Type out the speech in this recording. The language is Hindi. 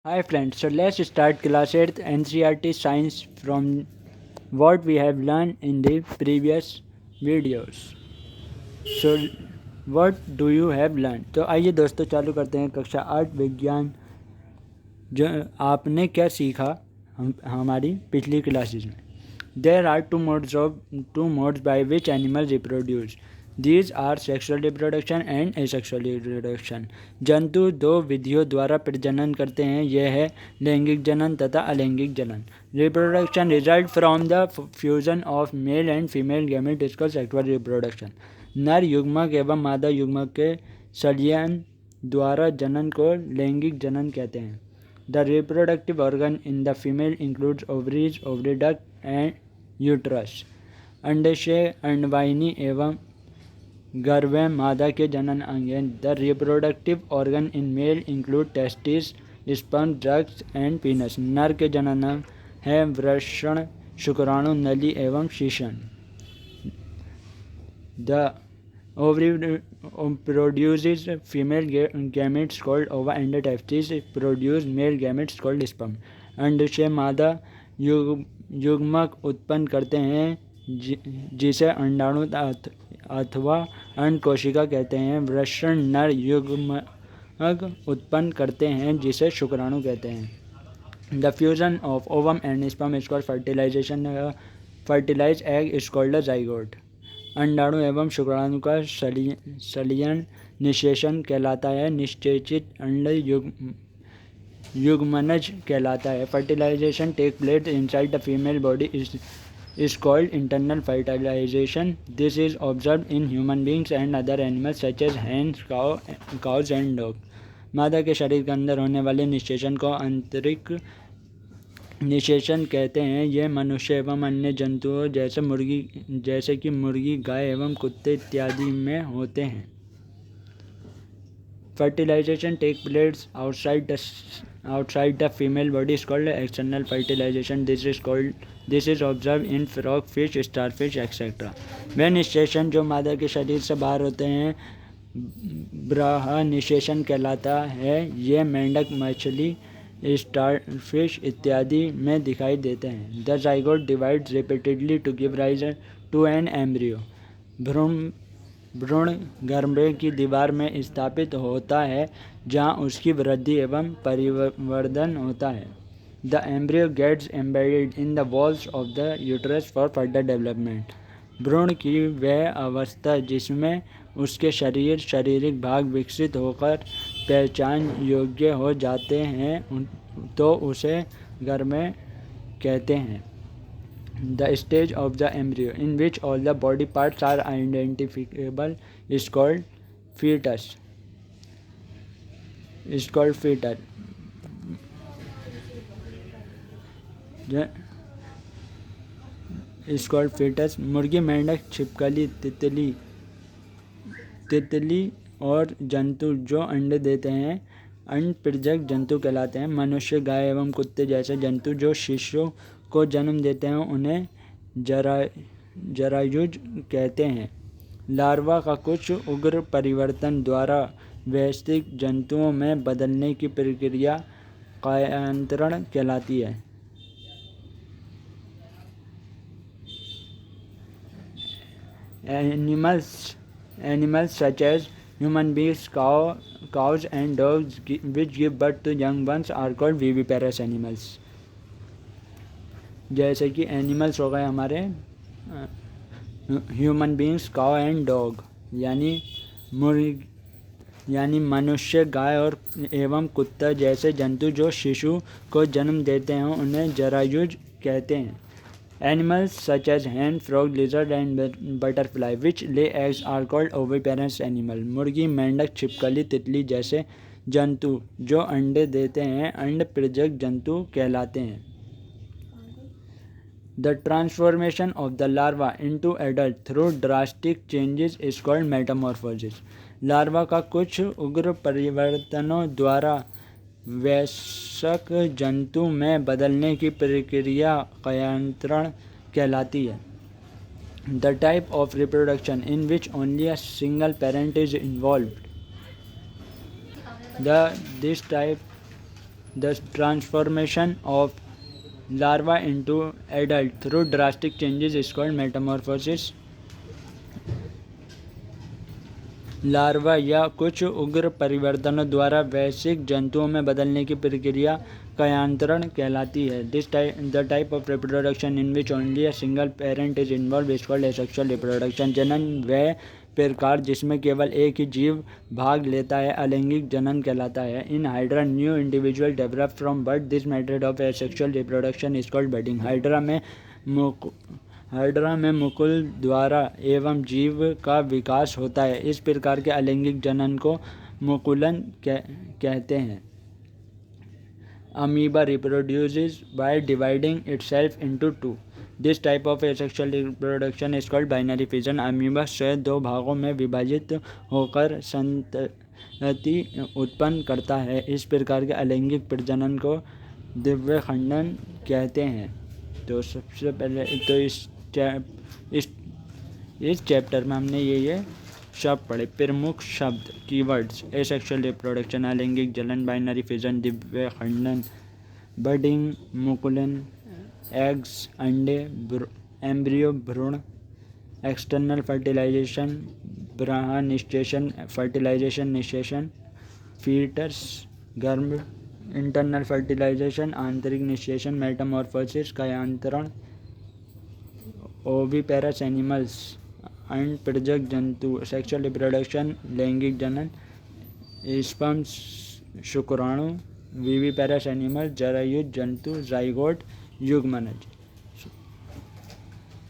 Hi friends, so let's start class 8th NCERT science from what we have learned in the previous videos. So what do you have learned? तो आइए दोस्तों चालू करते हैं कक्षा 8 विज्ञान। जो आपने क्या सीखा हमारी पिछली क्लासेस में। There are two modes by which animals reproduce. These are sexual reproduction and asexual reproduction. जंतु दो विधियों द्वारा प्रजनन करते हैं, यह है लैंगिक जनन तथा अलैंगिक जनन। Reproduction result from the fusion of male and female gamete is called sexual reproduction. नर युग्मक एवं मादा युग्मक के संलयन द्वारा जनन को लैंगिक जनन कहते हैं। The reproductive organ in the female includes ovaries, oviduct and uterus. अंडाशय, अंडवाहिनी एवं गर्भ मादा के जनन अंग हैं। The reproductive organ in male include testes, sperm, ducts and penis. नर के जनन अंग है वृषण, शुक्राणु, नली एवं शीशन। The ovary produces female gametes called ova and the testes produce male gametes called sperm. अंडाशय मादा युग्मक उत्पन्न करते हैं जिसे अंडाणु अथवा अंड कोशिका कहते हैं। वृषण नर युग्मक उत्पन्न करते हैं जिसे शुक्राणु कहते हैं। The fusion of ovum and sperm is called fertilization. Fertilized egg is called a zygote. अंडाणु एवं शुक्राणु का संलयन निषेचन कहलाता है। निषेचित अंड युग्मनज कहलाता है। Fertilisation take place inside the female body is called internal fertilization. This is observed in human beings and other animals such as hens, cows and dogs. मादा के शरीर के अंदर होने वाले निषेचन को आंतरिक निषेचन कहते हैं। यह मनुष्य एवं अन्य जंतुओं जैसे कि मुर्गी, गाय एवं कुत्ते इत्यादि में होते हैं। Fertilization takes place outside the female body is called external fertilization. This is observed in frog, fish, starfish, etc. वह निषेचन जो मादा के शरीर से बाहर होते हैं बाह्य निषेचन कहलाता है। यह मेंढक, मछली, स्टारफिश इत्यादि में दिखाई देते हैं। The zygote divides repeatedly to give rise to an embryo. भ्रूण गर्भ की दीवार में स्थापित होता है जहां उसकी वृद्धि एवं परिवर्धन होता है। The embryo gets embedded in the walls of the uterus for further development. भ्रूण की वह अवस्था जिसमें उसके शारीरिक भाग विकसित होकर पहचान योग्य हो जाते हैं तो उसे गर्भ कहते हैं। The stage of the embryo in which all the body parts are identifiable is called fetus. मुर्गी, मेंढक, छिपकली, तितली और जंतु जो अंडे देते हैं अंडप्रजक जंतु कहलाते हैं। मनुष्य, गाय एवं कुत्ते जैसे जंतु जो शिशु को जन्म देते हैं उन्हें जरायुज कहते हैं। लार्वा का कुछ उग्र परिवर्तन द्वारा वयस्क जंतुओं में बदलने की प्रक्रिया कायांतरण कहलाती है। Animals such as human beings, cows and dogs which give birth to young ones are called viviparous animals. जैसे कि एनिमल्स हो गए हमारे human beings, cow and dog यानी मनुष्य, गाय और एवं कुत्ता जैसे जंतु जो शिशु को जन्म देते हैं उन्हें जरायुज कहते हैं। Animals such as hen, frog, lizard and butterfly which lay eggs are called oviparous animal. मुर्गी, मेंढक, छिपकली, तितली जैसे जंतु जो अंडे देते हैं अंडप्रजक जंतु कहलाते हैं। The transformation of the larva into adult through drastic changes is called metamorphosis. Larva का कुछ उग्र परिवर्तनों द्वारा वयस्क जंतु में बदलने की प्रक्रिया कायांतरण कहलाती है। The type of reproduction in which only a single parent is involved. This type The transformation of larva into adult through drastic changes is called metamorphosis. Larva या कुछ उग्र परिवर्तनों द्वारा वैश्विक जंतुओं में बदलने की प्रक्रिया कायांतरण कहलाती है. The type of reproduction in which only a single parent is involve is called asexual reproduction. जनन वह प्रकार जिसमें केवल एक ही जीव भाग लेता है अलैंगिक जनन कहलाता है. In hydra new individual develop from birth. This method of asexual reproduction is called budding. Hydra में मुकुल द्वारा एवं जीव का विकास होता है. इस प्रकार के अलैंगिक जनन को मुकुलन कहते हैं. Amoeba reproduces by dividing itself into two. This type of asexual reproduction is called binary fission. Amoeba स्वयं दो भागों में विभाजित होकर संतति उत्पन्न करता है. इस प्रकार के अलैंगिक प्रजनन को द्वितीय खंडन कहते हैं. तो सबसे पहले तो इस चैप्टर में हमने ये शब्द पढ़े. प्रमुख शब्द कीवर्ड्स: एसेक्सुअल रिप्रोडक्शन अलैंगिक जनन, बाइनरी फिजन द्वितीय खंडन, बडिंग मुकुलन, एग्स अंडे, एम्ब्रियो भ्रूण, एक्सटर्नल फर्टिलाइजेशन बाह्य निषेचन, फर्टिलाइजेशन निषेचन, फीटस गर्भ, इंटरनल फर्टिलाइजेशन आंतरिक निषेचन, मेटामॉर्फोसिस कायांतरण, ओविपेरस एनिमल्स एंड प्रजनक जंतु, सेक्सुअल रिप्रोडक्शन लैंगिक जनन, स्पर्म शुक्राणु, विविपेरस एनिमल जरायुज जंतु, जाइगोट युग्मनज.